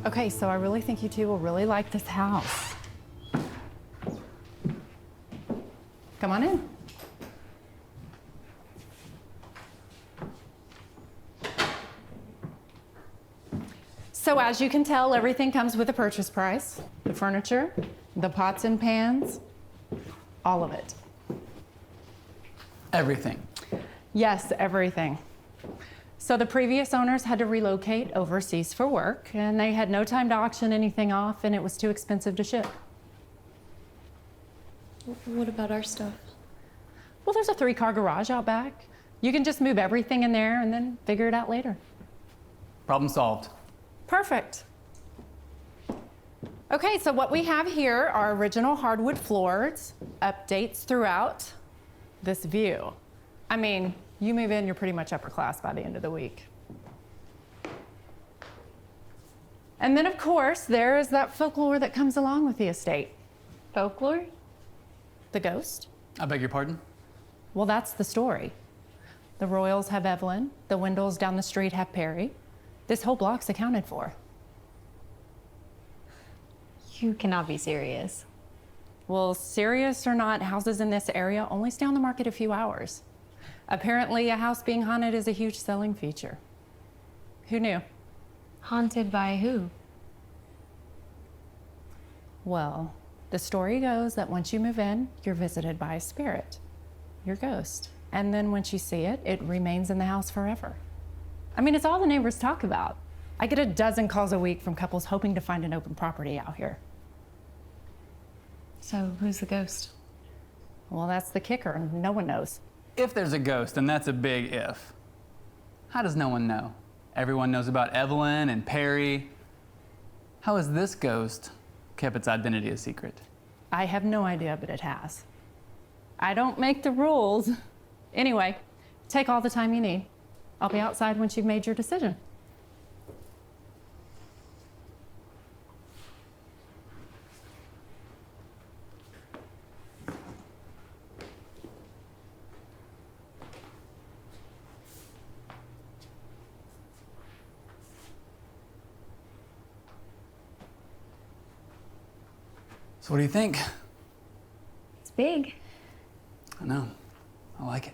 Okay, so I really think you two will really like this house. Come on in. So as you can tell, everything comes with a purchase price. The furniture, the pots and pans, all of it. Everything. Yes, everything. So the previous owners had to relocate overseas for work, and they had no time to auction anything off, and it was too expensive to ship. What about our stuff? Well, there's a 3-car garage out back. You can just move everything in there and then figure it out later. Problem solved. Perfect. Okay, so what we have here are original hardwood floors, updates throughout, this view. I mean, you move in, you're pretty much upper class by the end of the week. And then, of course, there is that folklore that comes along with the estate. Folklore? The ghost. I beg your pardon? Well, that's the story. The Royals have Evelyn, the Wendells down the street have Perry. This whole block's accounted for. You cannot be serious. Well, serious or not, houses in this area only stay on the market a few hours. Apparently, a house being haunted is a huge selling feature. Who knew? Haunted by who? Well, the story goes that once you move in, you're visited by a spirit, your ghost. And then once you see it, it remains in the house forever. I mean, it's all the neighbors talk about. I get a dozen calls a week from couples hoping to find an open property out here. So, who's the ghost? Well, that's the kicker. No one knows. If there's a ghost, and that's a big if, how does no one know? Everyone knows about Evelyn and Perry. How has this ghost kept its identity a secret? I have no idea, but it has. I don't make the rules. Anyway, take all the time you need. I'll be outside once you've made your decision. So what do you think? It's big. I know. I like it.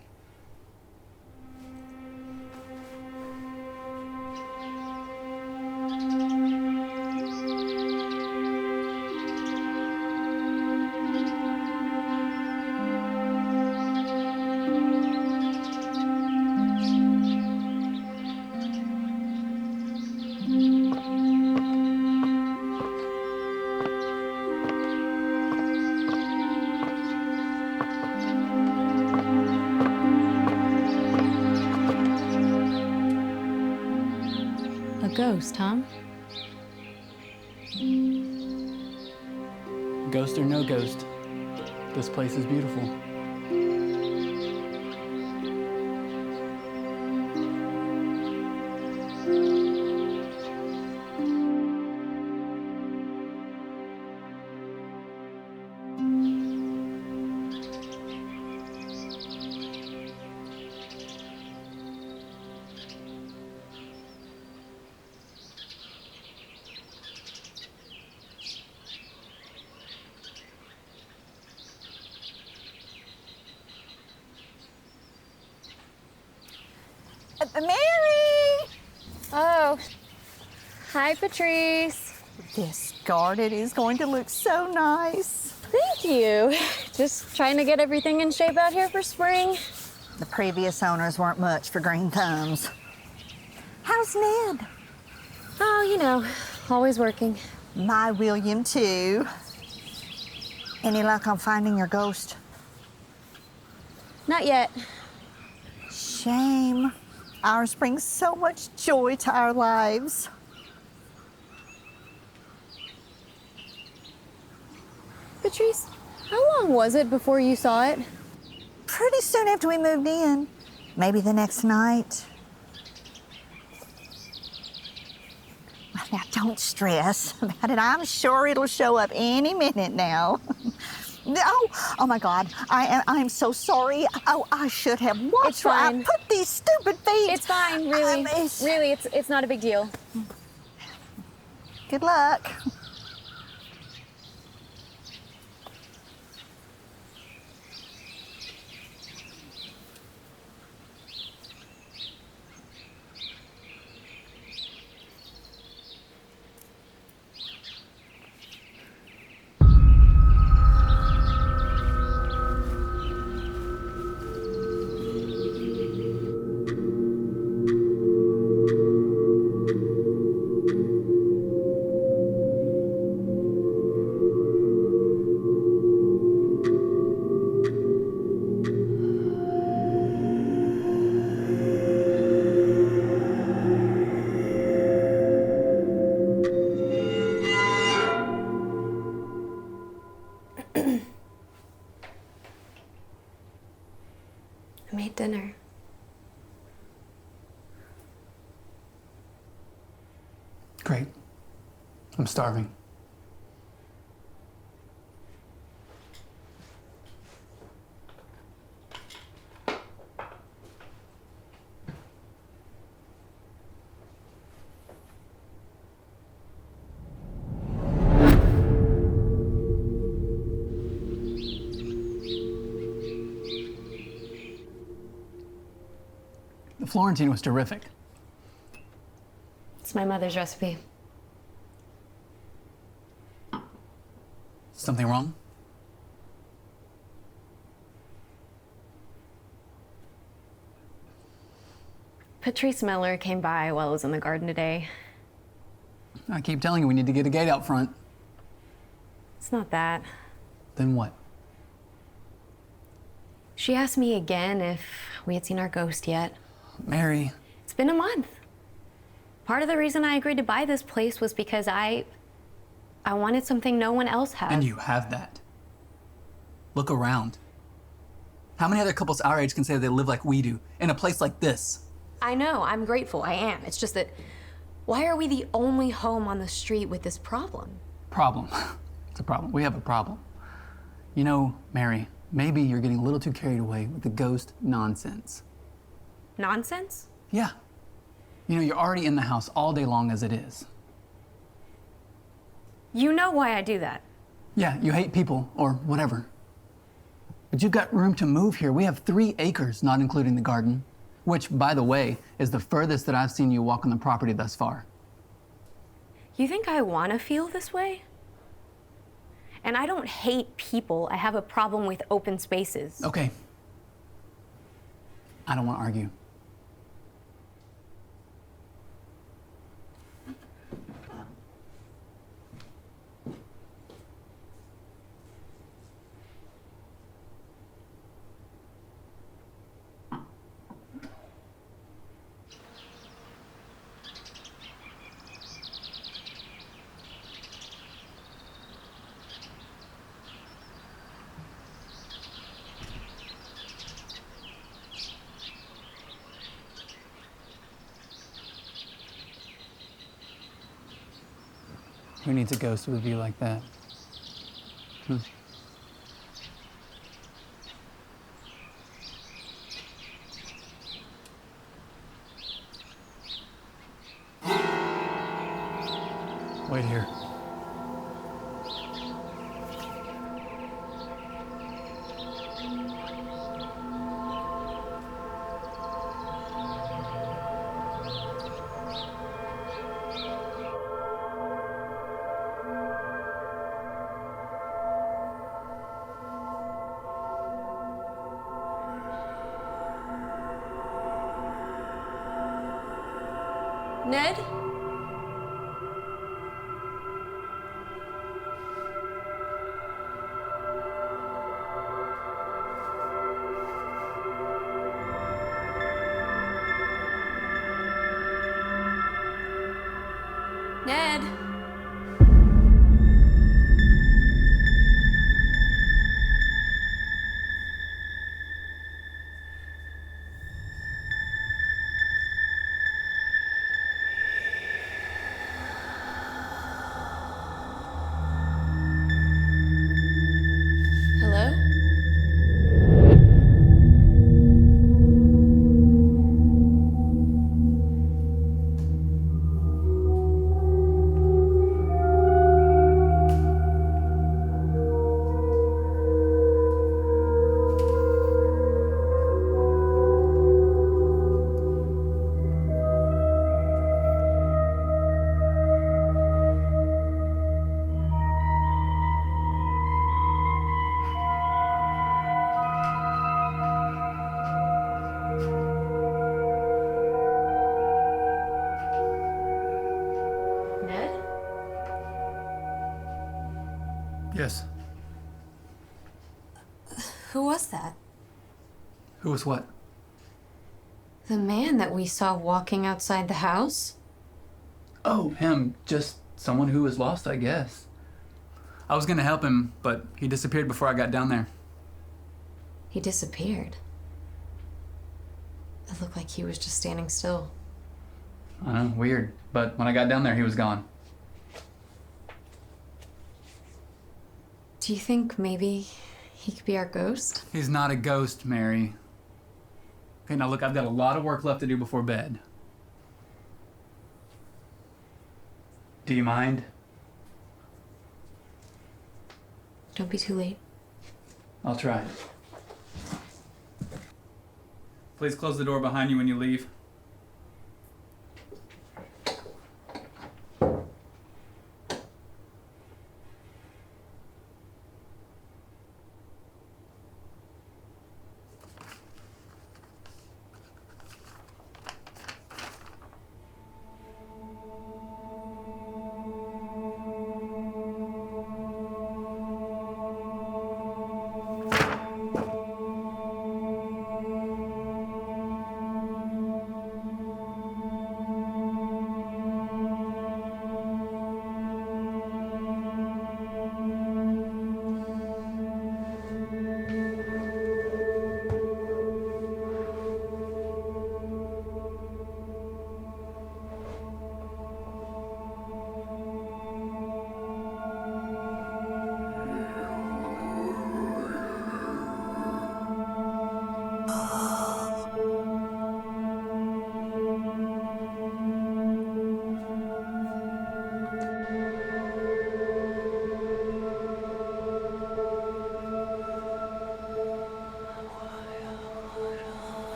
A ghost, huh? Ghost or no ghost, this place is beautiful. Mary! Oh, hi, Patrice. This garden is going to look so nice. Thank you. Just trying to get everything in shape out here for spring. The previous owners weren't much for green thumbs. How's Ned? Oh, you know, always working. My William, too. Any luck on finding your ghost? Not yet. Shame. Ours brings so much joy to our lives. Patrice, how long was it before you saw it? Pretty soon after we moved in. Maybe the next night. Now, don't stress about it. I'm sure it'll show up any minute now. Oh my God, I'm so sorry. Oh, I should have watched. It's fine. I put these stupid feet. It's fine, really. Really, it's not a big deal. Good luck. I made dinner. Great. I'm starving. The Florentine was terrific. It's my mother's recipe. Something wrong? Patrice Miller came by while I was in the garden today. I keep telling you we need to get a gate out front. It's not that. Then what? She asked me again if we had seen our ghost yet. Mary. It's been a month. Part of the reason I agreed to buy this place was because I wanted something no one else had. And you have that. Look around. How many other couples our age can say they live like we do in a place like this? I know, I'm grateful, I am. It's just that, why are we the only home on the street with this problem? Problem. It's a problem. We have a problem. You know, Mary, maybe you're getting a little too carried away with the ghost nonsense. Nonsense? Yeah. You know, you're already in the house all day long as it is. You know why I do that. Yeah, you hate people or whatever. But you've got room to move here. We have 3 acres, not including the garden, which, by the way, is the furthest that I've seen you walk on the property thus far. You think I want to feel this way? And I don't hate people. I have a problem with open spaces. Okay. I don't want to argue. Who needs a ghost with a view like that? Hmm. Wait here. Ned? Ned? Yes. Who was that? Who was what? The man that we saw walking outside the house? Oh, him. Just someone who was lost, I guess. I was gonna help him, but he disappeared before I got down there. He disappeared. It looked like he was just standing still. I know, weird. But when I got down there, he was gone. Do you think maybe he could be our ghost? He's not a ghost, Mary. Okay, now look, I've got a lot of work left to do before bed. Do you mind? Don't be too late. I'll try. Please close the door behind you when you leave.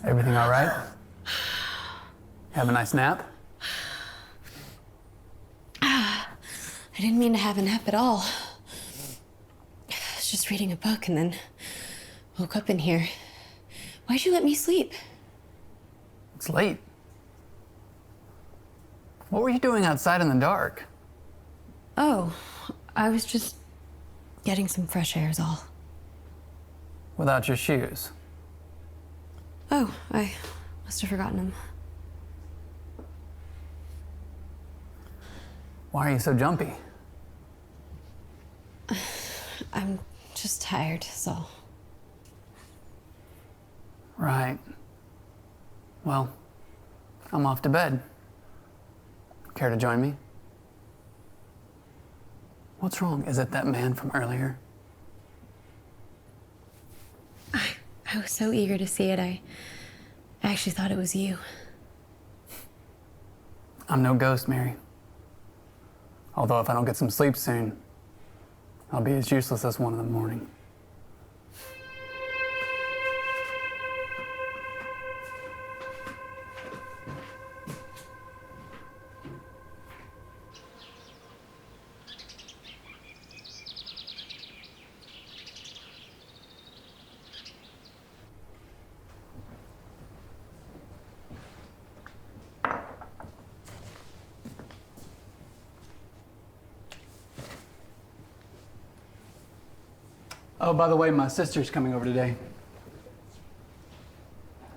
Everything all right? Have a nice nap? I didn't mean to have a nap at all. I was just reading a book and then woke up in here. Why'd you let me sleep? It's late. What were you doing outside in the dark? Oh, I was just getting some fresh air is all. Without your shoes? Oh, I must have forgotten them. Why are you so jumpy? I'm just tired, so. Right. Well, I'm off to bed. Care to join me? What's wrong? Is it that man from earlier? I was so eager to see it, I actually thought it was you. I'm no ghost, Mary. Although if I don't get some sleep soon, I'll be as useless as 1 in the morning. Oh, by the way, my sister's coming over today.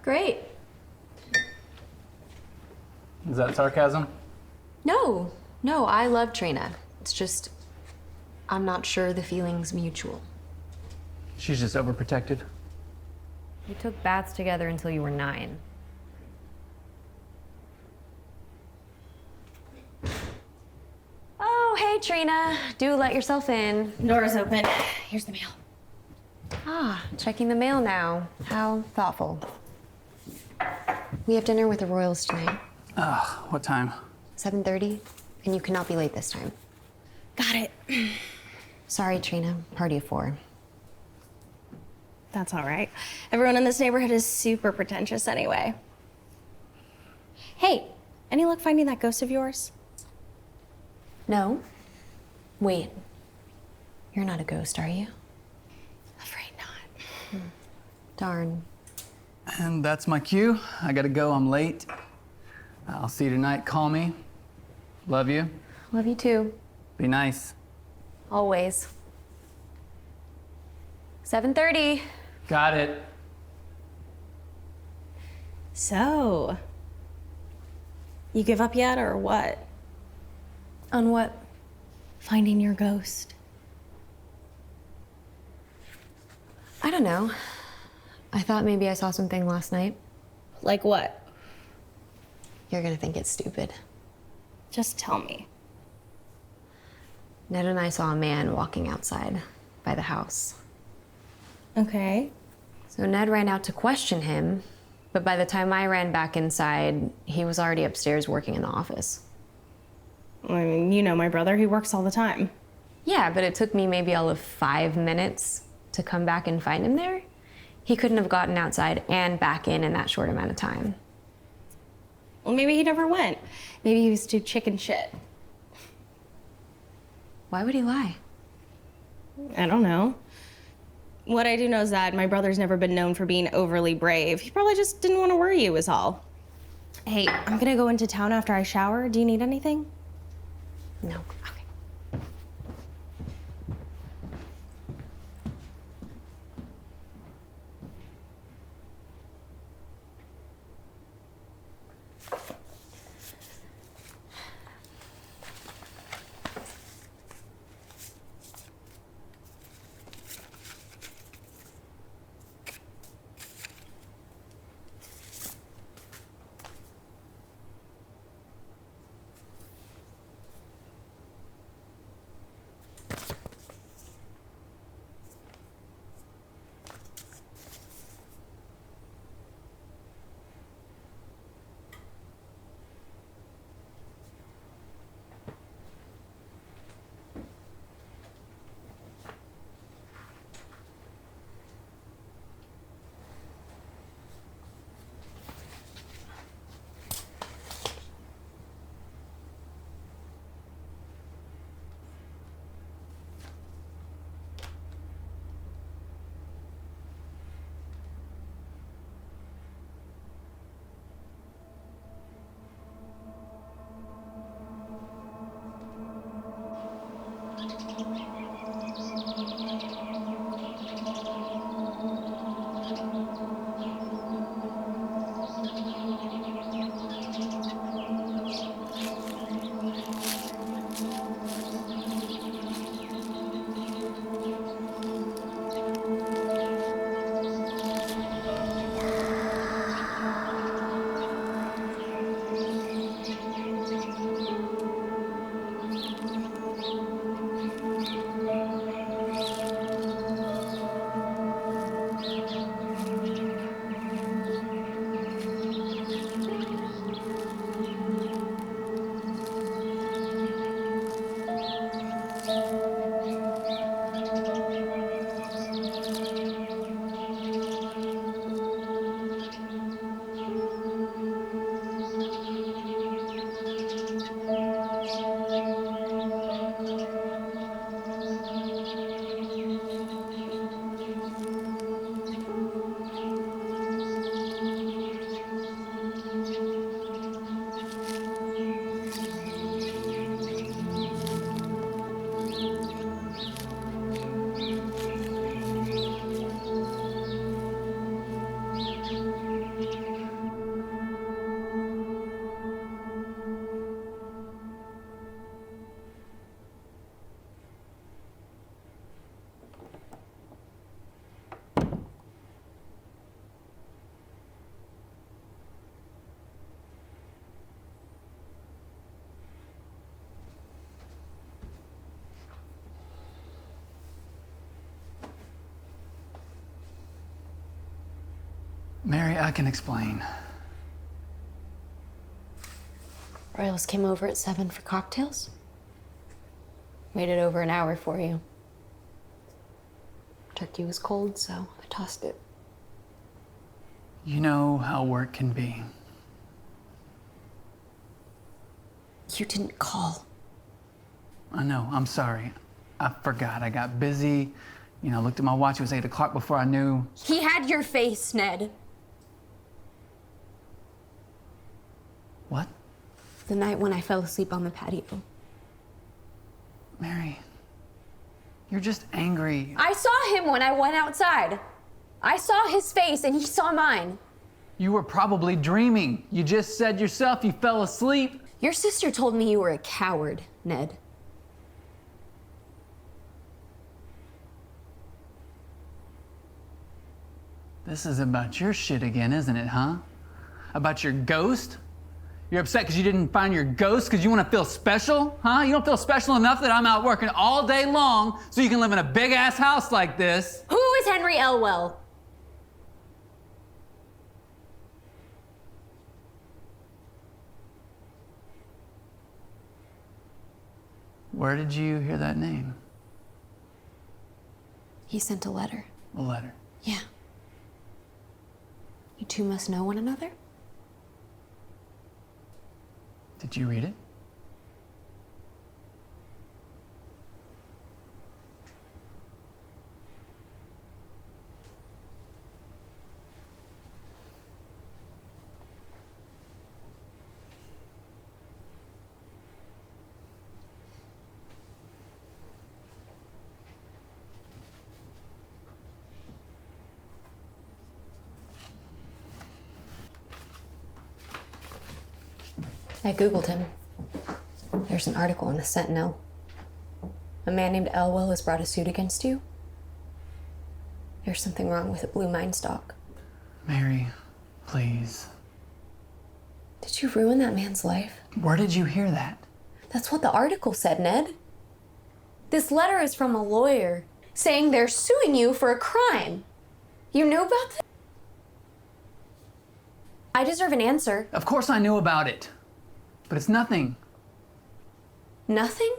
Great. Is that sarcasm? No, I love Trina. It's just, I'm not sure the feeling's mutual. She's just overprotected. You took baths together until you were 9. Oh, hey, Trina. Do let yourself in. Door's open. Here's the mail. Ah, checking the mail now. How thoughtful. We have dinner with the Royals tonight. What time? 7:30, and you cannot be late this time. Got it. Sorry, Trina. Party of 4. That's all right. Everyone in this neighborhood is super pretentious anyway. Hey, any luck finding that ghost of yours? No? Wait. You're not a ghost, are you? Afraid not. Darn. And that's my cue. I gotta go, I'm late. I'll see you tonight, call me. Love you. Love you too. Be nice. Always. 7:30. Got it. So, you give up yet or what? On what? Finding your ghost. I don't know. I thought maybe I saw something last night. Like what? You're gonna think it's stupid. Just tell me. Ned and I saw a man walking outside by the house. Okay. So Ned ran out to question him, but by the time I ran back inside, he was already upstairs working in the office. I mean, you know my brother, he works all the time. Yeah, but it took me maybe all of 5 minutes to come back and find him there. He couldn't have gotten outside and back in that short amount of time. Well, maybe he never went. Maybe he was too chicken shit. Why would he lie? I don't know. What I do know is that my brother's never been known for being overly brave. He probably just didn't want to worry you is all. Hey, I'm gonna go into town after I shower. Do you need anything? No. Okay. Mary, I can explain. Royals came over at 7 for cocktails. Waited over an hour for you. Turkey was cold, so I tossed it. You know how work can be. You didn't call. I know, I'm sorry. I forgot, I got busy. You know, looked at my watch, it was 8 o'clock before I knew. He had your face, Ned. What? The night when I fell asleep on the patio. Mary, you're just angry. I saw him when I went outside. I saw his face and he saw mine. You were probably dreaming. You just said yourself you fell asleep. Your sister told me you were a coward, Ned. This is about your shit again, isn't it, huh? About your ghost? You're upset because you didn't find your ghost because you want to feel special, huh? You don't feel special enough that I'm out working all day long so you can live in a big-ass house like this. Who is Henry Elwell? Where did you hear that name? He sent a letter. A letter. Yeah. You two must know one another? Did you read it? I Googled him. There's an article in the Sentinel. A man named Elwell has brought a suit against you. There's something wrong with a blue mine stock. Mary, please. Did you ruin that man's life? Where did you hear that? That's what the article said, Ned. This letter is from a lawyer saying they're suing you for a crime. You knew about this? I deserve an answer. Of course I knew about it, but it's nothing. Nothing?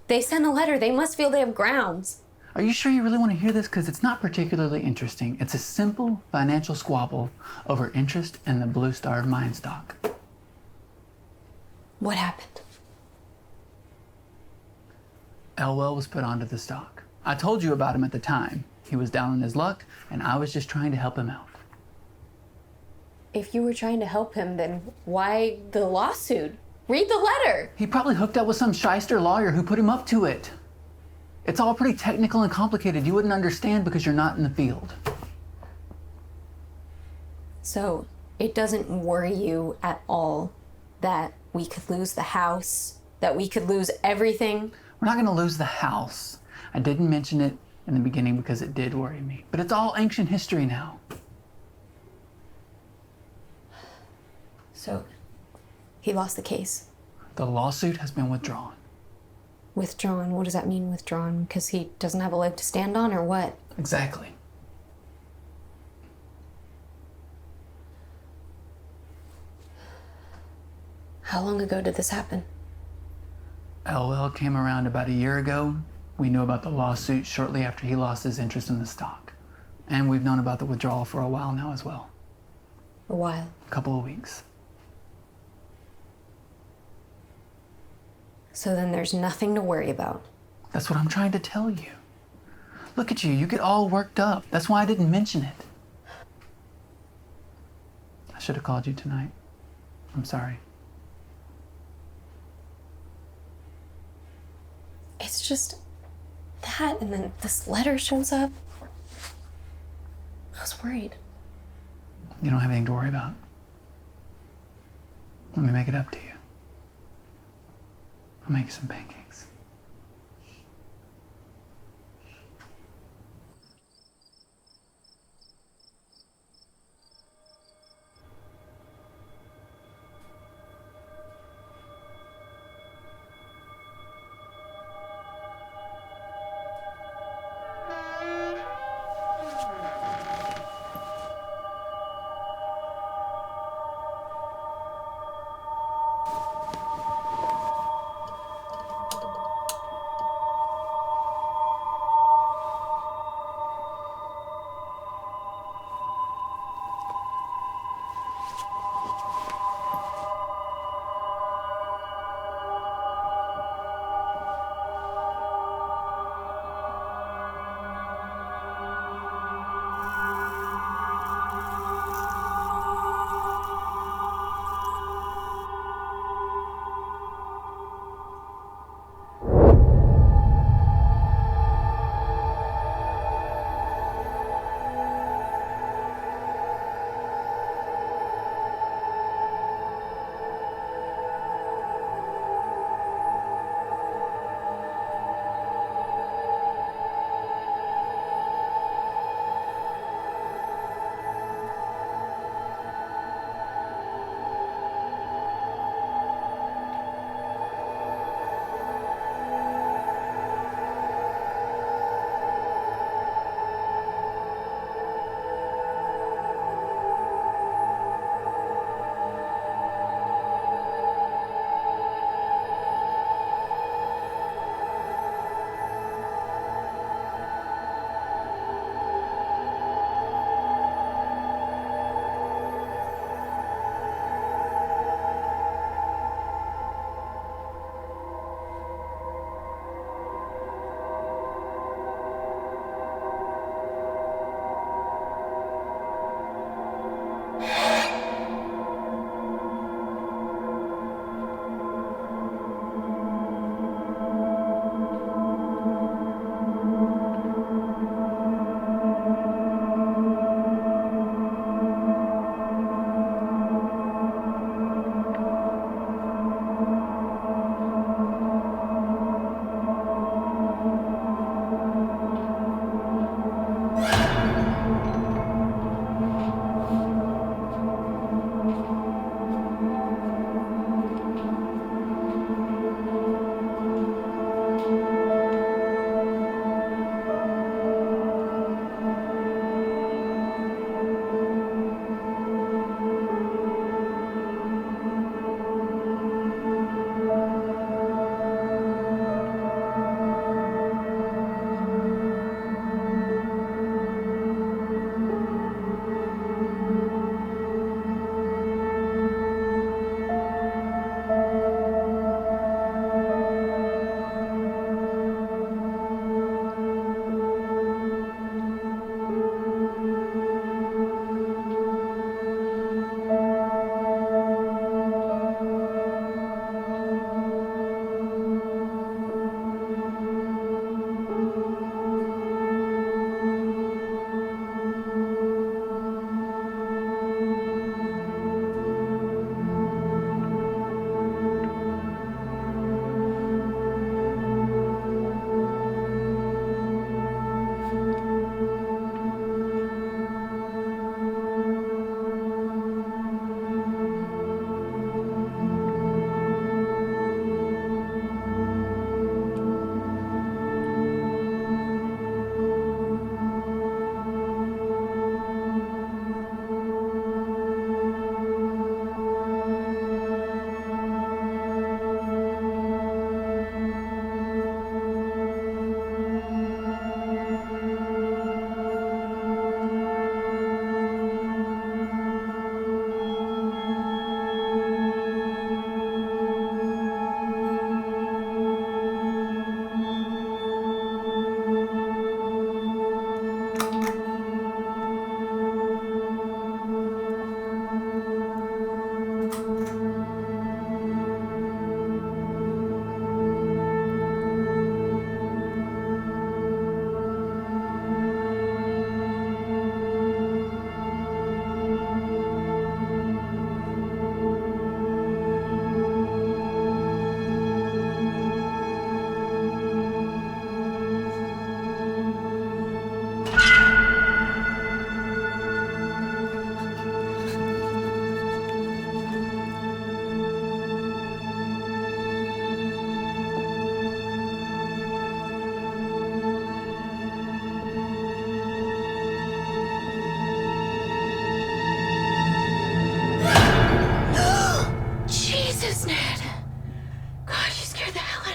They sent a letter. They must feel they have grounds. Are you sure you really want to hear this? Because it's not particularly interesting. It's a simple financial squabble over interest in the Blue Star mine stock. What happened? Elwell was put onto the stock. I told you about him at the time. He was down on his luck, and I was just trying to help him out. If you were trying to help him, then why the lawsuit? Read the letter. He probably hooked up with some shyster lawyer who put him up to it. It's all pretty technical and complicated. You wouldn't understand because you're not in the field. So it doesn't worry you at all that we could lose the house, that we could lose everything? We're not going to lose the house. I didn't mention it in the beginning because it did worry me. But it's all ancient history now. So he lost the case. The lawsuit has been withdrawn. Withdrawn? What does that mean, withdrawn? Because he doesn't have a leg to stand on, or what? Exactly. How long ago did this happen? Elwell came around about a year ago. We knew about the lawsuit shortly after he lost his interest in the stock. And we've known about the withdrawal for a while now as well. A while. A couple of weeks. So then there's nothing to worry about. That's what I'm trying to tell you. Look at you, you get all worked up. That's why I didn't mention it. I should have called you tonight. I'm sorry. It's just that, and then this letter shows up. I was worried. You don't have anything to worry about. Let me make it up to you. I'll make you some pancakes.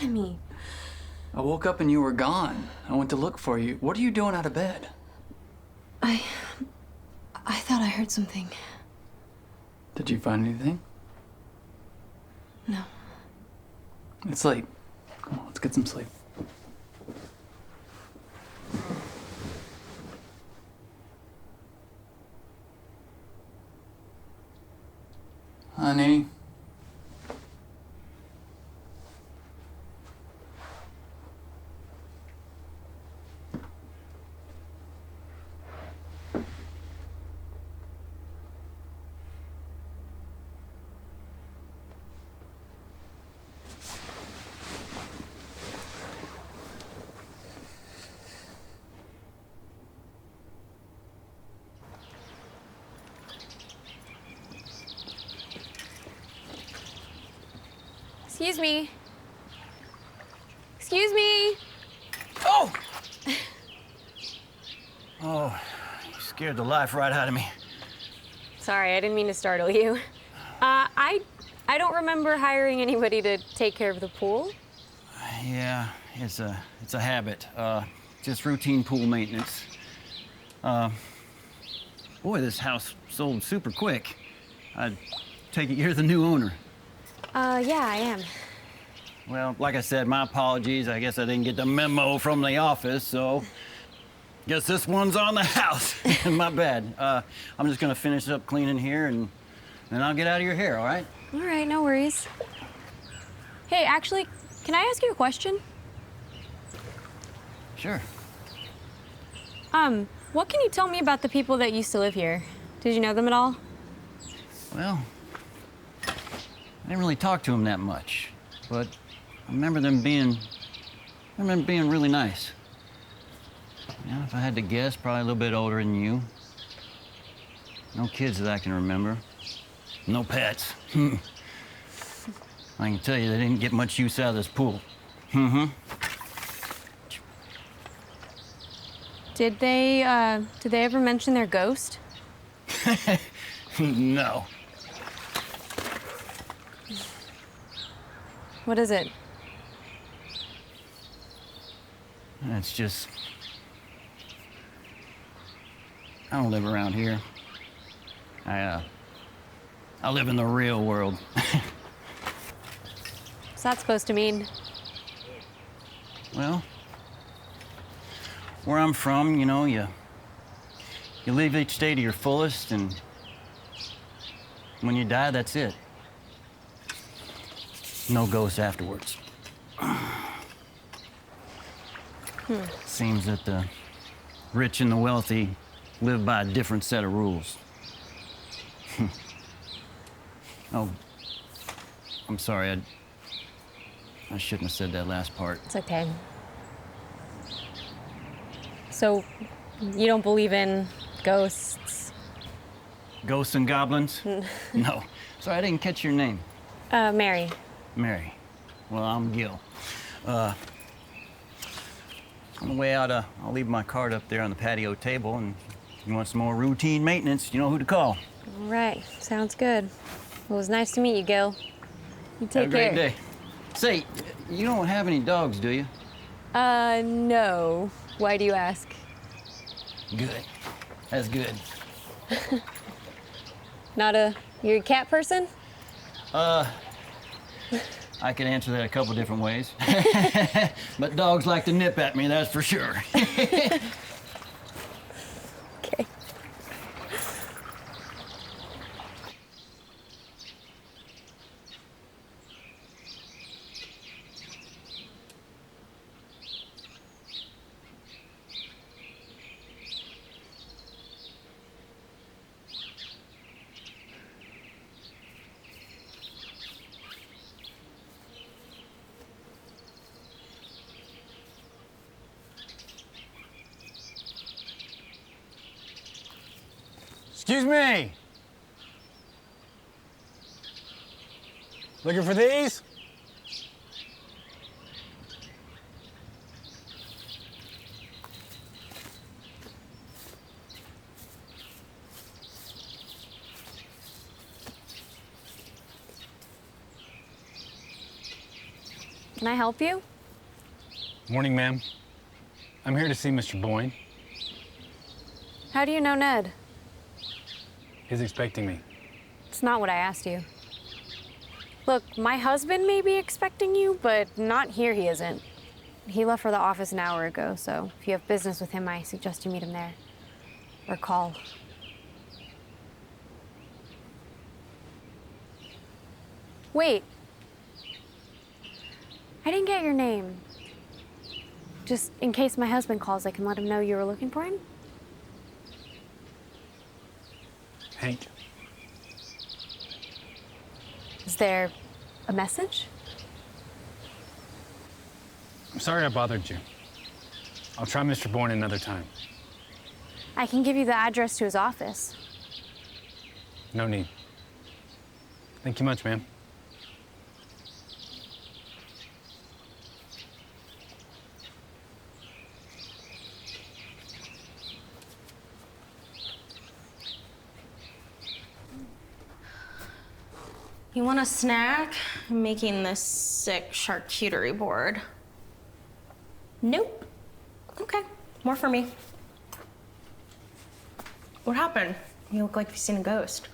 out of me? I woke up and you were gone. I went to look for you. What are you doing out of bed? I thought I heard something. Did you find anything? No. It's late. Come on, let's get some sleep. Honey. Excuse me. Excuse me. Oh! Oh, you scared the life right out of me. Sorry, I didn't mean to startle you. I don't remember hiring anybody to take care of the pool. Yeah, it's a habit. Just routine pool maintenance. Boy, this house sold super quick. I take it you're the new owner. Yeah, I am. Well, like I said, my apologies. I guess I didn't get the memo from the office, so guess this one's on the house. My bad. I'm just gonna finish up cleaning here and then I'll get out of your hair, all right? All right, no worries. Hey, actually, can I ask you a question? Sure. What can you tell me about the people that used to live here? Did you know them at all? Well, I didn't really talk to them that much, but I remember them being really nice. Yeah, if I had to guess, probably a little bit older than you. No kids that I can remember. No pets. I can tell you they didn't get much use out of this pool. Mm-hmm. Did they ever mention their ghost? No. What is it? It's just... I don't live around here. I live in the real world. What's that supposed to mean? Well, where I'm from, you know, you live each day to your fullest, and when you die, that's it. No ghosts afterwards. Seems that the rich and the wealthy live by a different set of rules. Oh, I'm sorry, I shouldn't have said that last part. It's okay. So, you don't believe in ghosts? Ghosts and goblins? No. Sorry, I didn't catch your name. Mary. Mary. Well, I'm Gil. On the way out, I'll leave my card up there on the patio table, and if you want some more routine maintenance, you know who to call. All right, sounds good. Well, it was nice to meet you, Gil. You take Have a great care. day. Say, you don't have any dogs, do you? No. Why do you ask? Good. That's good. You're a cat person? I could answer that a couple different ways. But dogs like to nip at me, that's for sure. Okay. Excuse me. Looking for these? Can I help you? Morning, ma'am. I'm here to see Mr. Boyne. How do you know Ned? He's expecting me. It's not what I asked you. Look, my husband may be expecting you, but not here he isn't. He left for the office an hour ago, so if you have business with him, I suggest you meet him there. Or call. Wait. I didn't get your name. Just in case my husband calls, I can let him know you were looking for him. Hank. Is there a message? I'm sorry I bothered you. I'll try Mr. Boyne another time. I can give you the address to his office. No need. Thank you much, ma'am. You want a snack? I'm making this sick charcuterie board. Nope. Okay, more for me. What happened? You look like you've seen a ghost.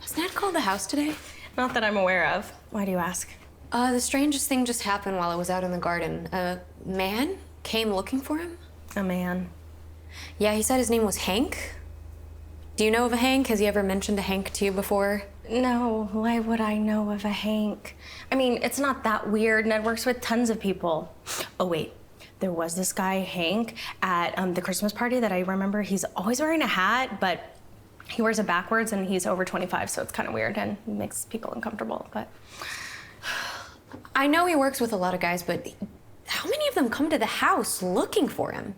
Has Ned called the house today? Not that I'm aware of. Why do you ask? The strangest thing just happened while I was out in the garden. A man came looking for him. A man. Yeah, he said his name was Hank. Do you know of a Hank? Has he ever mentioned a Hank to you before? No, why would I know of a Hank? I mean, it's not that weird. Ned works with tons of people. Oh, wait. There was this guy, Hank, at the Christmas party that I remember. He's always wearing a hat, but he wears it backwards and he's over 25, so it's kind of weird and makes people uncomfortable, but... I know he works with a lot of guys, but how many of them come to the house looking for him?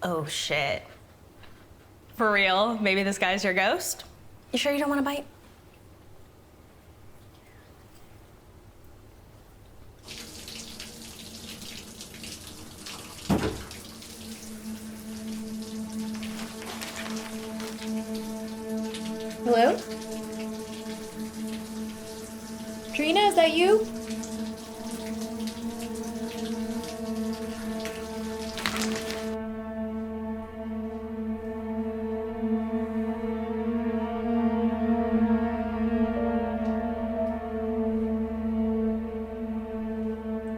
Oh, shit. For real? Maybe this guy's your ghost? You sure you don't want a bite? Hello? Trina, is that you?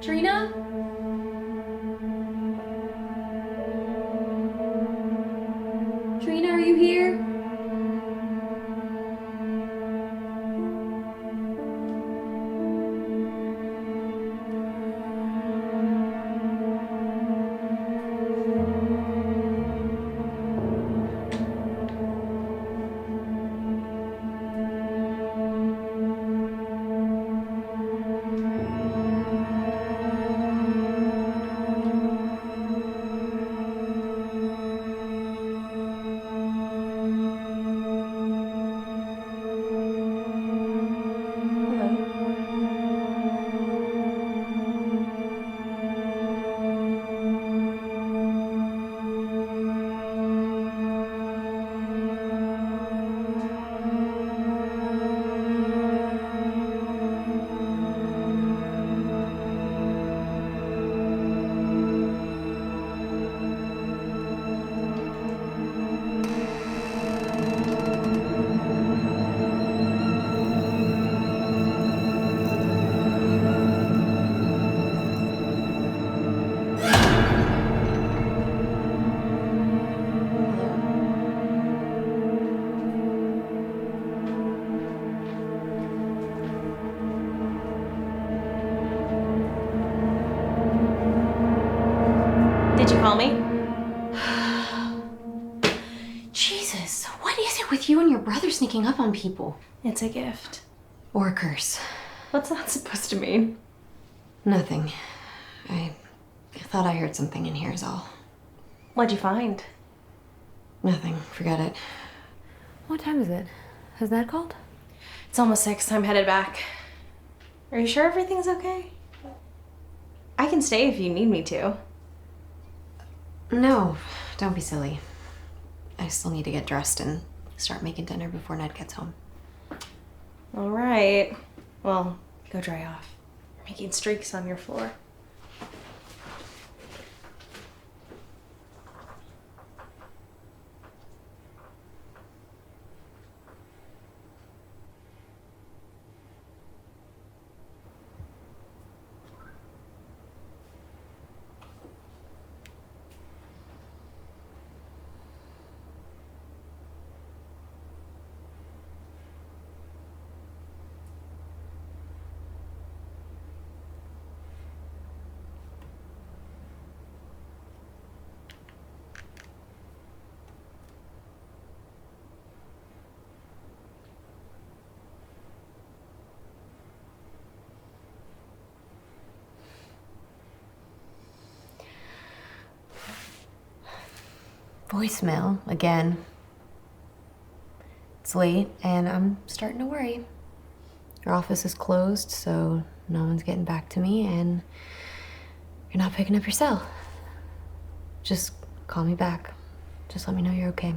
Trina? Trina, are you here? Did you call me? Jesus, what is it with you and your brother sneaking up on people? It's a gift. Or a curse? What's that supposed to mean? Nothing. I thought I heard something in here is all. What'd you find? Nothing. Forget it. What time is it? Has Ned called? It's almost 6. I'm headed back. Are you sure everything's okay? I can stay if you need me to. No, don't be silly. I still need to get dressed and start making dinner before Ned gets home. All right. Well, Go dry off. You're making streaks on your floor. Voicemail again. It's late and I'm starting to worry. Your office is closed, so no one's getting back to me, and you're not picking up your cell. Just call me back. Just let me know you're okay.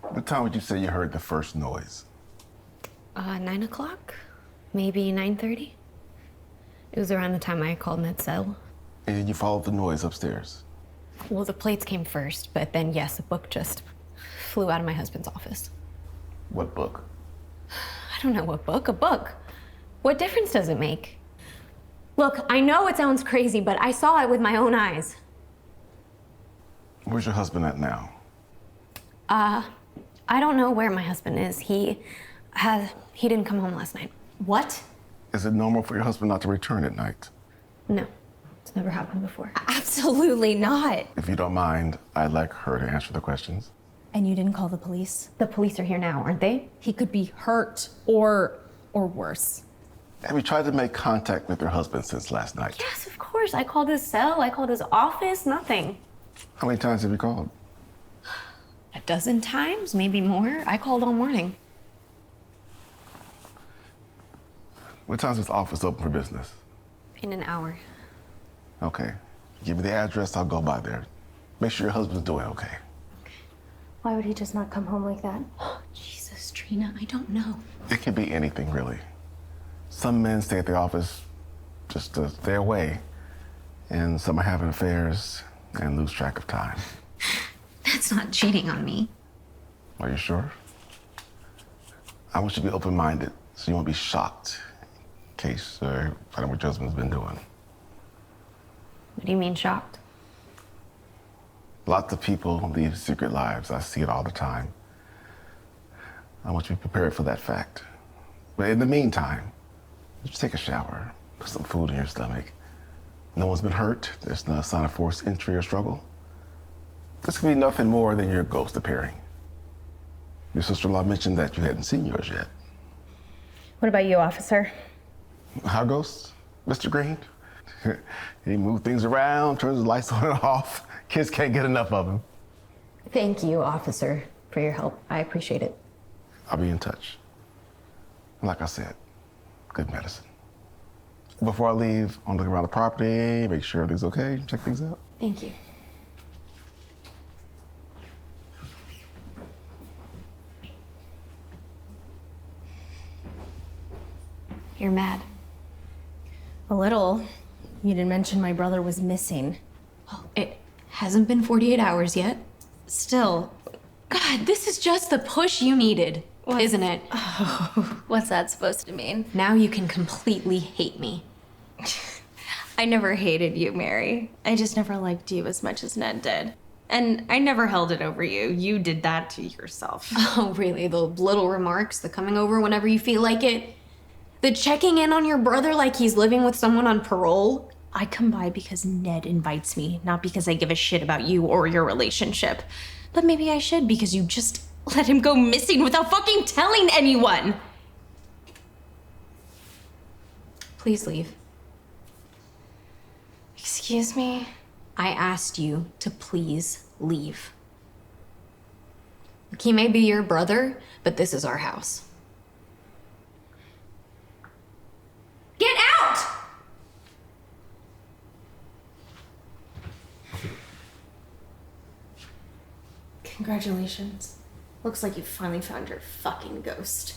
What time would you say you heard the first noise? 9 o'clock? Maybe 9:30? It was around the time I called Med-Cell. And you followed the noise upstairs? Well, the plates came first, but then, yes, a book just flew out of my husband's office. What book? I don't know what book. A book. What difference does it make? Look, I know it sounds crazy, but I saw it with my own eyes. Where's your husband at now? I don't know where my husband is. He didn't come home last night. What? Is it normal for your husband not to return at night? No, it's never happened before. Absolutely not. If you don't mind, I'd like her to answer the questions. And you didn't call the police? The police are here now, aren't they? He could be hurt or or worse. Have you tried to make contact with your husband since last night? Yes, of course. I called his cell, I called his office, nothing. How many times have you called? A dozen times, maybe more. I called all morning. What time's this office open for business? In an hour. Okay. Give me the address, I'll go by there. Make sure your husband's doing okay. Why would he just not come home like that? Jesus, Trina, I don't know. It can be anything, really. Some men stay at the office just to stay away, and some are having affairs and lose track of time. That's not cheating on me. Are you sure? I want you to be open-minded so you won't be shocked in case you find out what your husband's been doing. What do you mean shocked? Lots of people lead secret lives. I see it all the time. I want you to be prepared for that fact. But in the meantime, just take a shower, put some food in your stomach. No one's been hurt. There's no sign of forced entry or struggle. This could be nothing more than your ghost appearing. Your sister-in-law mentioned that you hadn't seen yours yet. What about you, officer? Our ghost, Mr. Green? He moves things around, turns the lights on and off. Kids can't get enough of him. Thank you, officer, for your help. I appreciate it. I'll be in touch. Like I said, good medicine. Before I leave, I'll look around the property, make sure everything's okay, check things out. Thank you. You're mad. A little. You didn't mention my brother was missing. Well, it hasn't been 48 hours yet. Still, God, this is just the push you needed, isn't it? what's that supposed to mean? Now you can completely hate me. I never hated you, Mary. I just never liked you as much as Ned did. And I never held it over you. You did that to yourself. Oh, really? The little remarks, the coming over whenever you feel like it, the checking in on your brother like he's living with someone on parole. I come by because Ned invites me, not because I give a shit about you or your relationship. But maybe I should because you just let him go missing without fucking telling anyone. Please leave. Excuse me? I asked you to please leave. Look, he may be your brother, but this is our house. Get out! Congratulations. Looks like you finally found your fucking ghost.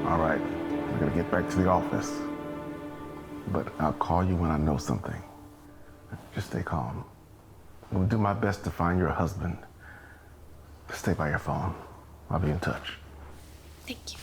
All right, I gotta get back to the office. But I'll call you when I know something. Just stay calm. I'm gonna do my best to find your husband. Stay by your phone. I'll be in touch. Thank you.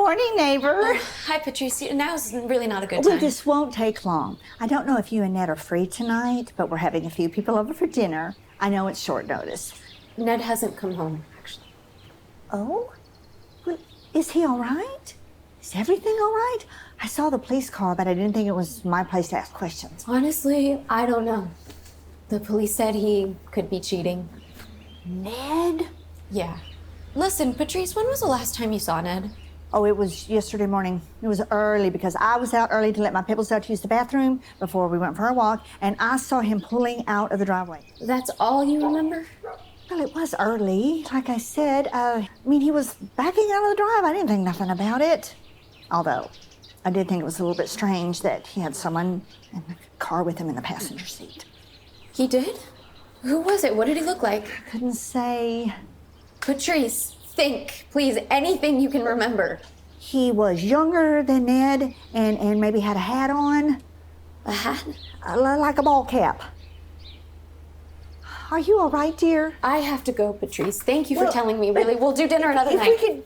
morning, neighbor. Hi, Patrice. Now's really not a good Well, time. this won't take long. I don't know if you and Ned are free tonight, but we're having a few people over for dinner. I know it's short notice. Ned hasn't come home, actually. Oh? Well, is he all right? Is everything all right? I saw the police car, but I didn't think it was my place to ask questions. Honestly, I don't know. The police said he could be cheating. Ned? Yeah. Listen, Patrice, when was the last time you saw Ned? Oh, it was yesterday morning. It was early because I was out early to let my Pipples out to use the bathroom before we went for a walk, and I saw him pulling out of the driveway. That's all you remember? Well, it was early. Like I said, he was backing out of the drive. I didn't think nothing about it. Although, I did think it was a little bit strange that he had someone in the car with him in the passenger seat. He did? Who was it? What did he look like? Couldn't say. Patrice, think, please, anything you can remember. He was younger than Ned and maybe had a hat on. A hat? Like a ball cap. Are you all right, dear? I have to go, Patrice. Thank you for telling me, really. We'll do dinner another night. If we could...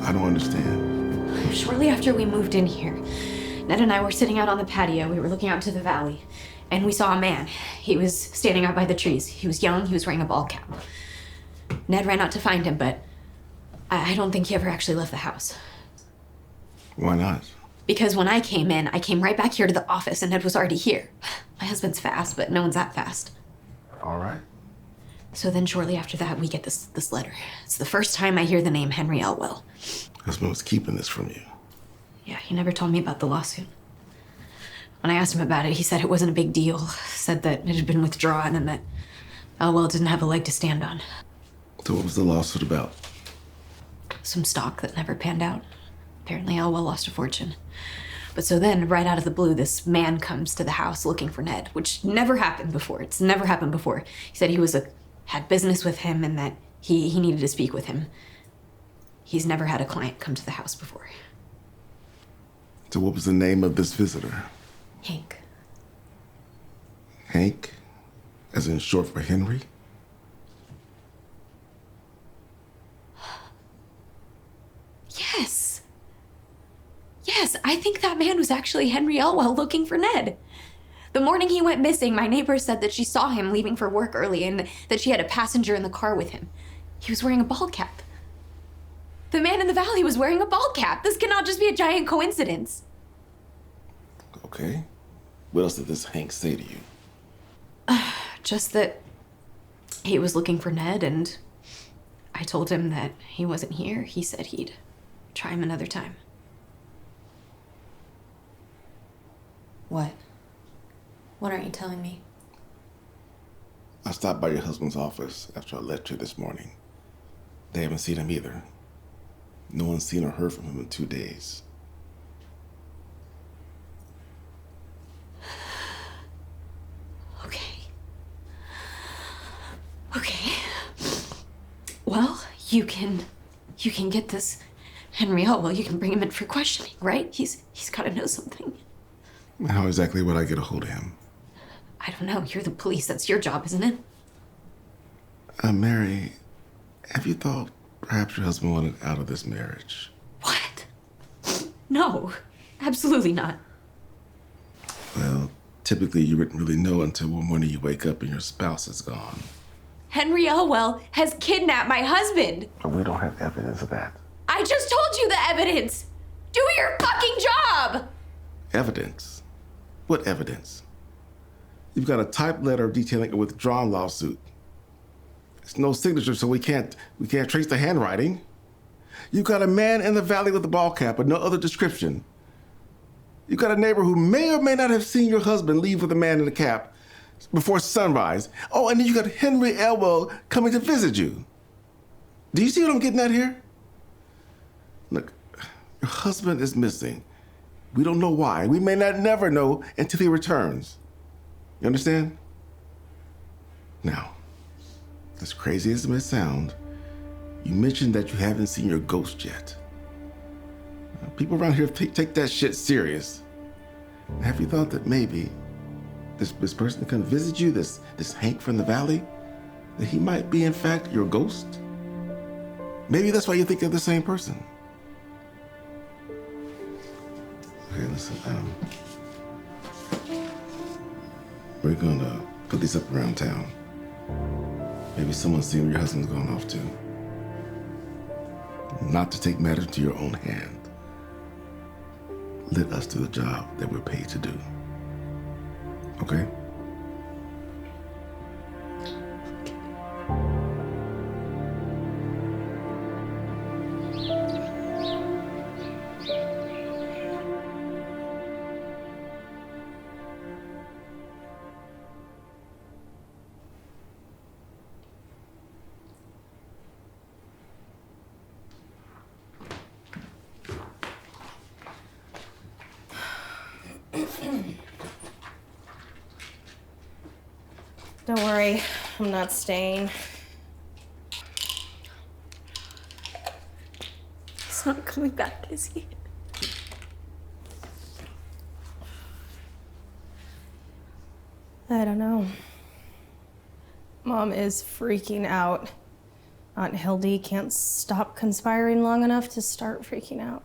I don't understand. Shortly after we moved in here, Ned and I were sitting out on the patio. We were looking out to the valley, and we saw a man. He was standing out by the trees. He was young. He was wearing a ball cap. Ned ran out to find him, but I don't think he ever actually left the house. Why not? Because when I came in, I came right back here to the office, and Ned was already here. My husband's fast, but no one's that fast. All right. So then shortly after that, we get this letter. It's the first time I hear the name Henry Elwell. Husband was keeping this from you. Yeah, he never told me about the lawsuit. When I asked him about it, he said it wasn't a big deal. Said that it had been withdrawn and that Elwell didn't have a leg to stand on. So what was the lawsuit about? Some stock that never panned out. Apparently Elwell lost a fortune. But so then, right out of the blue, this man comes to the house looking for Ned, which never happened before. It's never happened before. He said he had business with him and that he needed to speak with him. He's never had a client come to the house before. So what was the name of this visitor? Hank. Hank? As in short for Henry? Yes. Yes, I think that man was actually Henry Elwell looking for Ned. The morning he went missing, my neighbor said that she saw him leaving for work early and that she had a passenger in the car with him. He was wearing a bald cap. The man in the valley was wearing a bald cap. This cannot just be a giant coincidence. Okay. What else did this Hank say to you? Just that he was looking for Ned, and I told him that he wasn't here. He said he'd try him another time. What? What aren't you telling me? I stopped by your husband's office after I left here this morning. They haven't seen him either. No one's seen or heard from him in 2 days. Okay. Well, you can get this Henry Elwell. You can bring him in for questioning, right? He's got to know something. How exactly would I get a hold of him? I don't know. You're the police. That's your job, isn't it? Mary, have you thought perhaps your husband wanted out of this marriage? What? No, absolutely not. Well, typically you wouldn't really know until one morning you wake up and your spouse is gone. Henry Elwell has kidnapped my husband. But we don't have evidence of that. I just told you the evidence. Do your fucking job. Evidence? What evidence? You've got a typed letter detailing a withdrawn lawsuit. There's no signature, so we can't trace the handwriting. You've got a man in the valley with a ball cap, but no other description. You've got a neighbor who may or may not have seen your husband leave with a man in the cap before sunrise. Oh, and then you got Henry Elwell coming to visit you. Do you see what I'm getting at here? Look, your husband is missing. We don't know why. We may not never know until he returns. You understand? Now, as crazy as it may sound, you mentioned that you haven't seen your ghost yet. People around here take that shit serious. Have you thought that maybe this person that come visit you, this Hank from the valley, that he might be in fact your ghost? Maybe that's why you think they're the same person. Okay, listen, we're gonna put these up around town. Maybe someone's seen where your husband's gone off to. Not to take matters into your own hand. Let us do the job that we're paid to do. Okay? Don't worry, I'm not staying. He's not coming back, is he? I don't know. Mom is freaking out. Aunt Hildy can't stop conspiring long enough to start freaking out.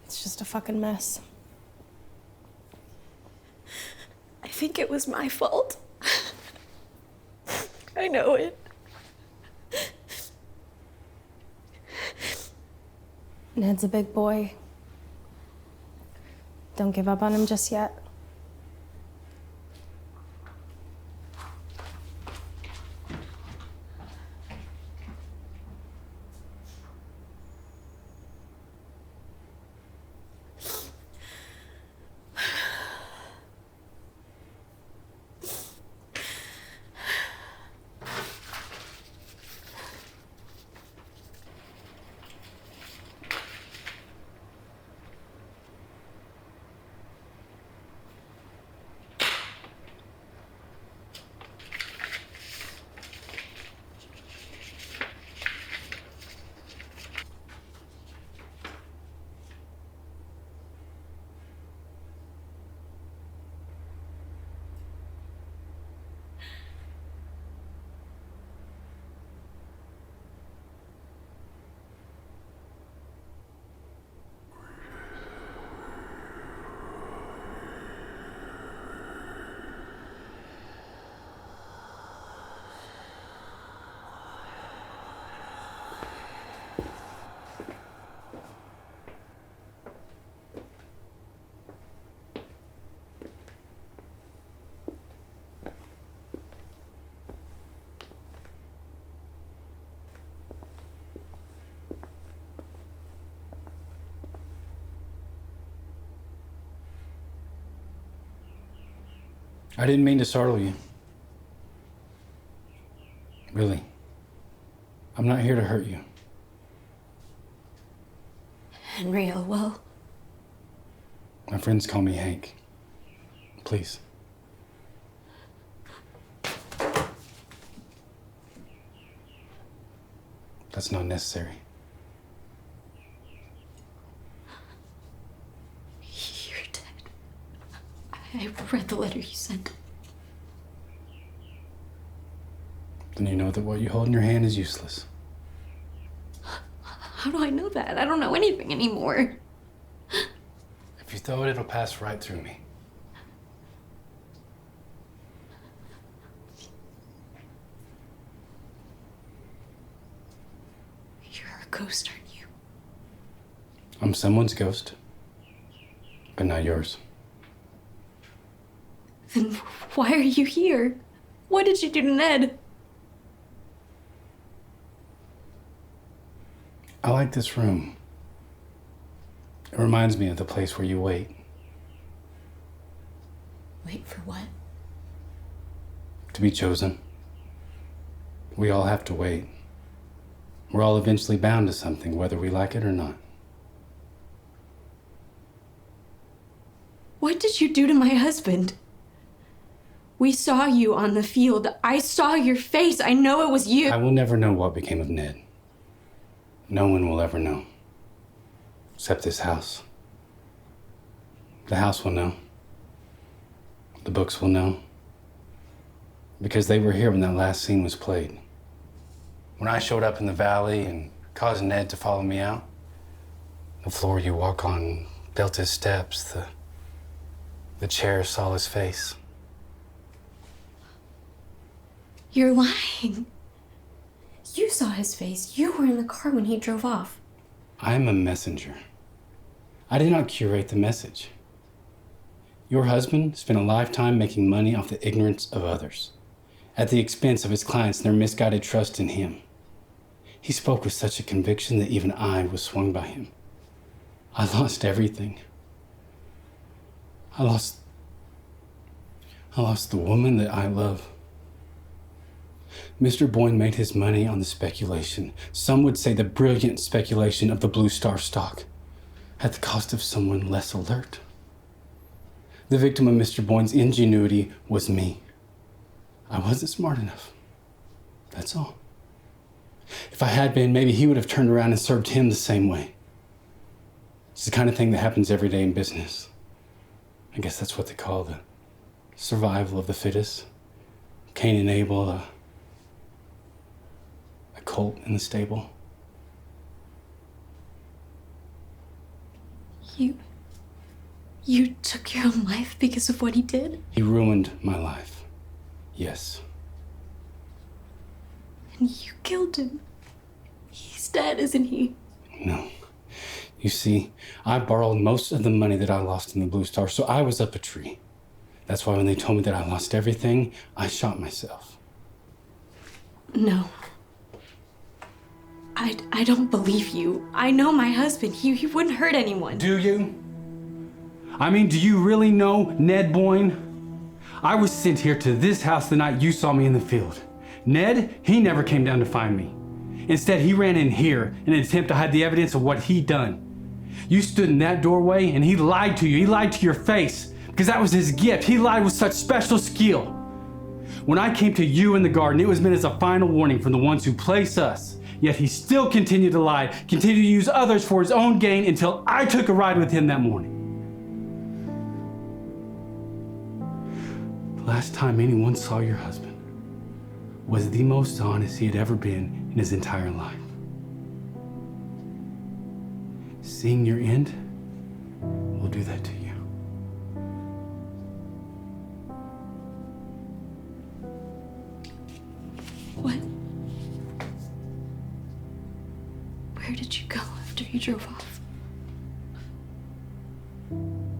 It's just a fucking mess. I think it was my fault. I know it. Ned's a big boy. Don't give up on him just yet. I didn't mean to startle you. Really. I'm not here to hurt you. Henry Elwell. My friends call me Hank. Please. That's not necessary. You're dead. I read the letter you sent. Then you know that what you hold in your hand is useless. How do I know that? I don't know anything anymore. If you throw it, it'll pass right through me. You're a ghost, aren't you? I'm someone's ghost, but not yours. Then why are you here? What did you do to Ned? I like this room. It reminds me of the place where you wait. Wait for what? To be chosen. We all have to wait. We're all eventually bound to something, whether we like it or not. What did you do to my husband? We saw you on the field. I saw your face. I know it was you. I will never know what became of Ned. No one will ever know. Except this house. The house will know. The books will know. Because they were here when that last scene was played. When I showed up in the valley and caused Ned to follow me out, the floor you walk on built his steps, the chair saw his face. You're lying. You saw his face. You were in the car when he drove off. I'm a messenger. I did not curate the message. Your husband spent a lifetime making money off the ignorance of others, at the expense of his clients and their misguided trust in him. He spoke with such a conviction that even I was swung by him. I lost everything. I lost the woman that I love. Mr. Boyne made his money on the speculation, some would say the brilliant speculation of the Blue Star stock, at the cost of someone less alert. The victim of Mr. Boyne's ingenuity was me. I wasn't smart enough. That's all. If I had been, maybe he would have turned around and served him the same way. It's the kind of thing that happens every day in business. I guess that's what they call the survival of the fittest. Cain and Abel, a colt in the stable. You took your own life because of what he did? He ruined my life. Yes. And you killed him. He's dead, isn't he? No. You see, I borrowed most of the money that I lost in the Blue Star, so I was up a tree. That's why when they told me that I lost everything, I shot myself. No. I don't believe you. I know my husband. He wouldn't hurt anyone. Do you? I mean, do you really know Ned Boyne? I was sent here to this house the night you saw me in the field. Ned, he never came down to find me. Instead, he ran in here in an attempt to hide the evidence of what he'd done. You stood in that doorway and he lied to you. He lied to your face because that was his gift. He lied with such special skill. When I came to you in the garden, it was meant as a final warning from the ones who place us. Yet he still continued to lie, continued to use others for his own gain until I took a ride with him that morning. The last time anyone saw your husband was the most honest he had ever been in his entire life. Seeing your end will do that to you. What? Where did you go after you drove off?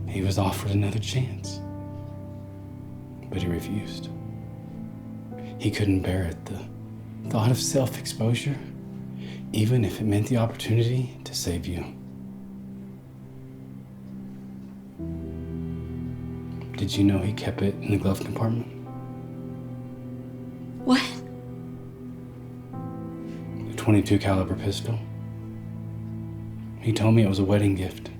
He was offered another chance, but he refused. He couldn't bear it, the thought of self-exposure, even if it meant the opportunity to save you. Did you know he kept it in the glove compartment? What? The .22 caliber pistol. He told me it was a wedding gift.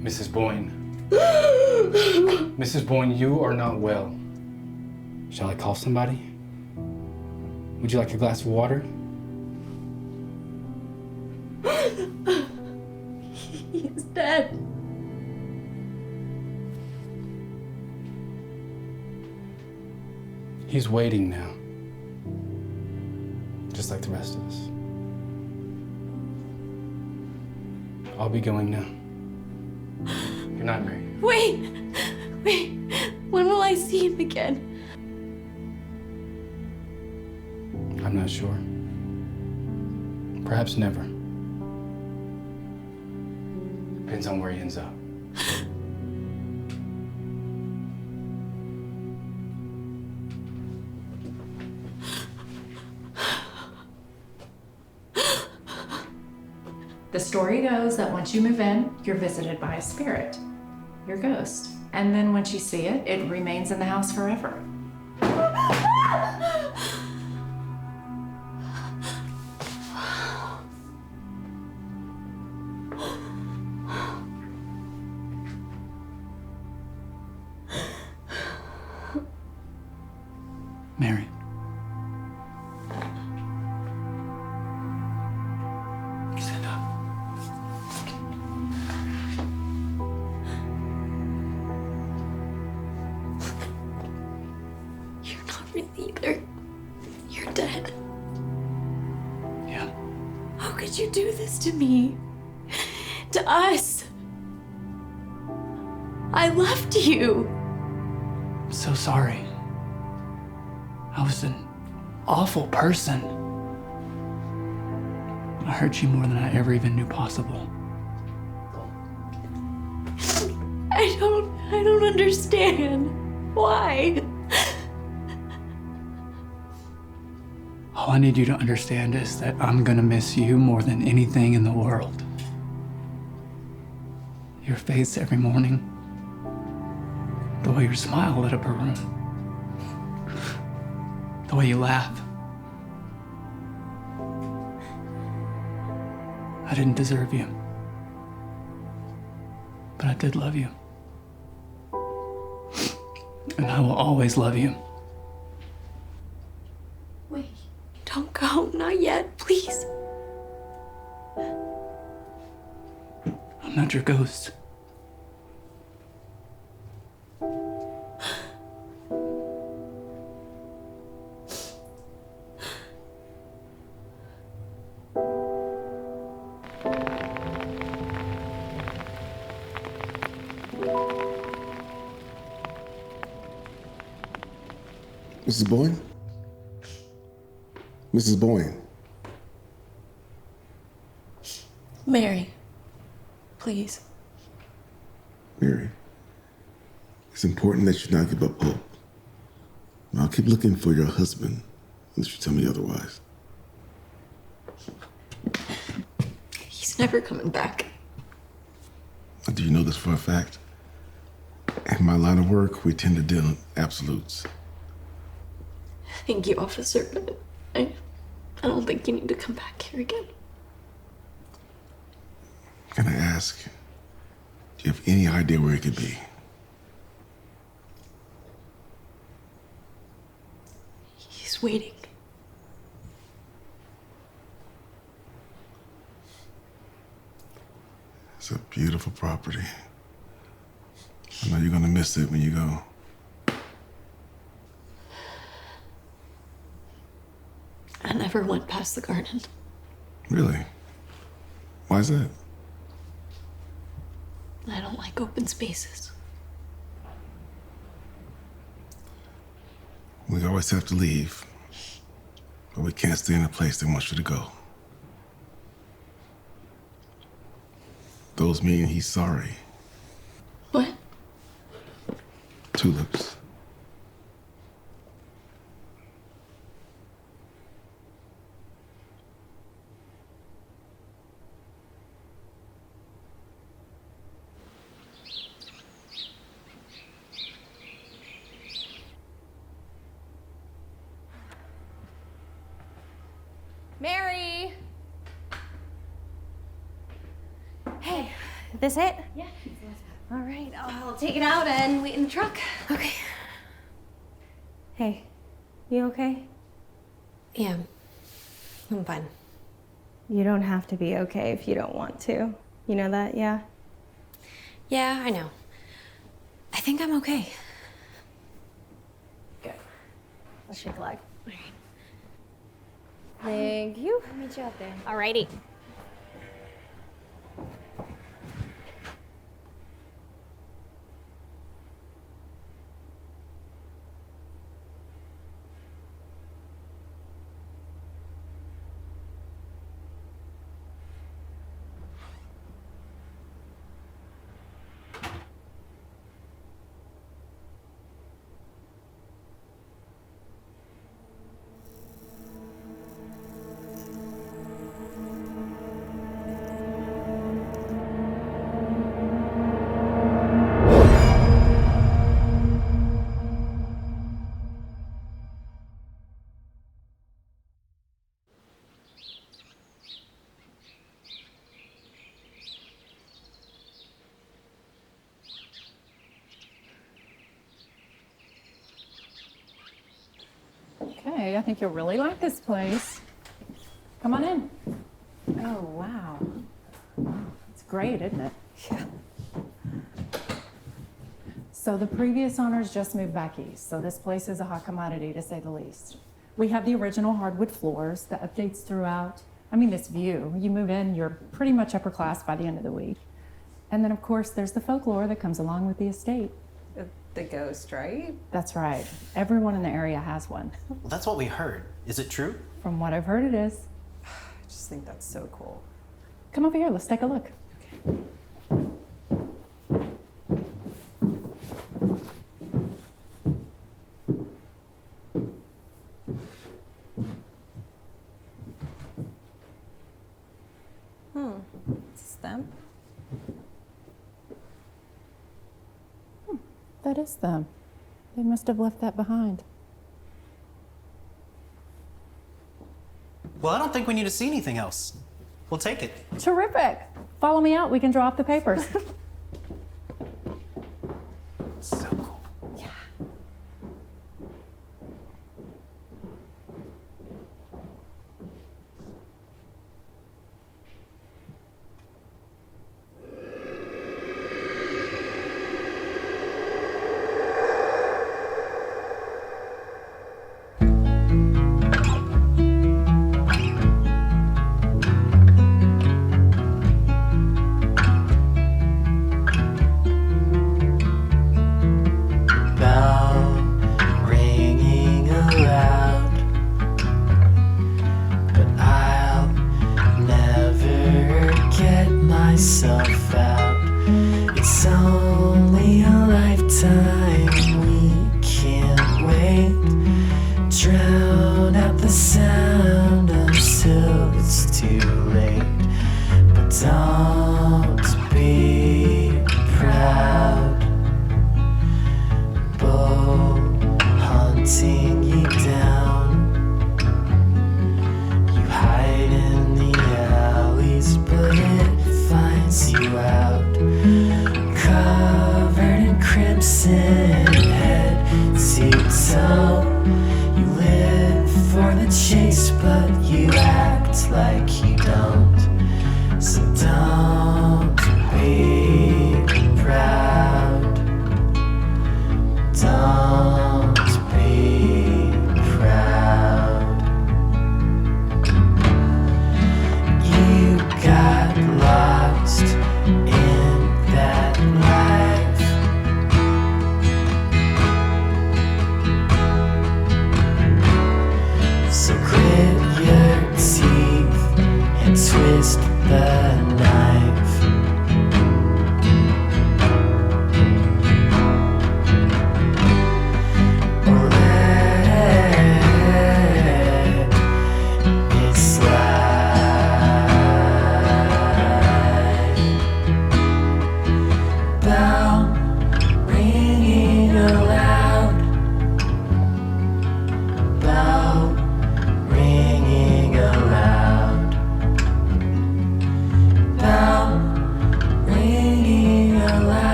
Mrs. Boyne. Mrs. Boyne, you are not well. Shall I call somebody? Would you like a glass of water? He is dead. He's waiting now. Just like the rest of us. I'll be going now. Good night, Mary. Wait. When will I see him again? I'm not sure. Perhaps never. Depends on where he ends up. The story goes that once you move in, you're visited by a spirit, your ghost. And then once you see it, it remains in the house forever. either. You're dead. Yeah. How could you do this to me? To us? I loved you. I'm so sorry. I was an awful person. I hurt you more than I ever even knew possible. I don't understand. Why? All I need you to understand is that I'm gonna miss you more than anything in the world. Your face every morning, the way your smile lit up a room, the way you laugh. I didn't deserve you, but I did love you. And I will always love you. Wait, don't go. Not yet, please. I'm not your ghost. Mrs. Boyne? Mrs. Boyne. Mary, please. Mary, it's important that you not give up hope. I'll keep looking for your husband unless you tell me otherwise. He's never coming back. Do you know this for a fact? In my line of work, we tend to deal in absolutes. Thank you, officer, but I don't think you need to come back here again. Can I ask, do you have any idea where it could be? He's waiting. It's a beautiful property. I know you're gonna miss it when you go. I never went past the garden. Really? Why is that? I don't like open spaces. We always have to leave, but we can't stay in a place that wants you to go. Those mean he's sorry. What? Tulips. Mary! Hey, this it? Yeah. All right, I'll take it out and wait in the truck. Okay. Hey, you okay? Yeah, I'm fine. You don't have to be okay if you don't want to. You know that, yeah? Yeah, I know. I think I'm okay. Good. Let's shake a leg. All right. Thank you. I'll meet you out there. Alrighty. Okay, I think you'll really like this place. Come on in. Oh, wow. It's great, isn't it? Yeah. So the previous owners just moved back east, so this place is a hot commodity to say the least. We have the original hardwood floors, the updates throughout. I mean, this view, you move in, you're pretty much upper class by the end of the week. And then of course, there's the folklore that comes along with the estate. The ghost, right? That's right. Everyone in the area has one. Well, that's what we heard. Is it true? From what I've heard, it is. I just think that's so cool. Come over here, let's take a look. Stamp? That is them. They must have left that behind. Well, I don't think we need to see anything else. We'll take it. Terrific. Follow me out, we can draw up the papers. So cool. myself out. It's only a lifetime, we can't wait. Drown out the sound until it's too late. But don't be proud. Bull hunting you down. You hide in the alleys, but it finds you out. Covered in crimson, head to toe. You live for the chase, but you act like you don't. So don't be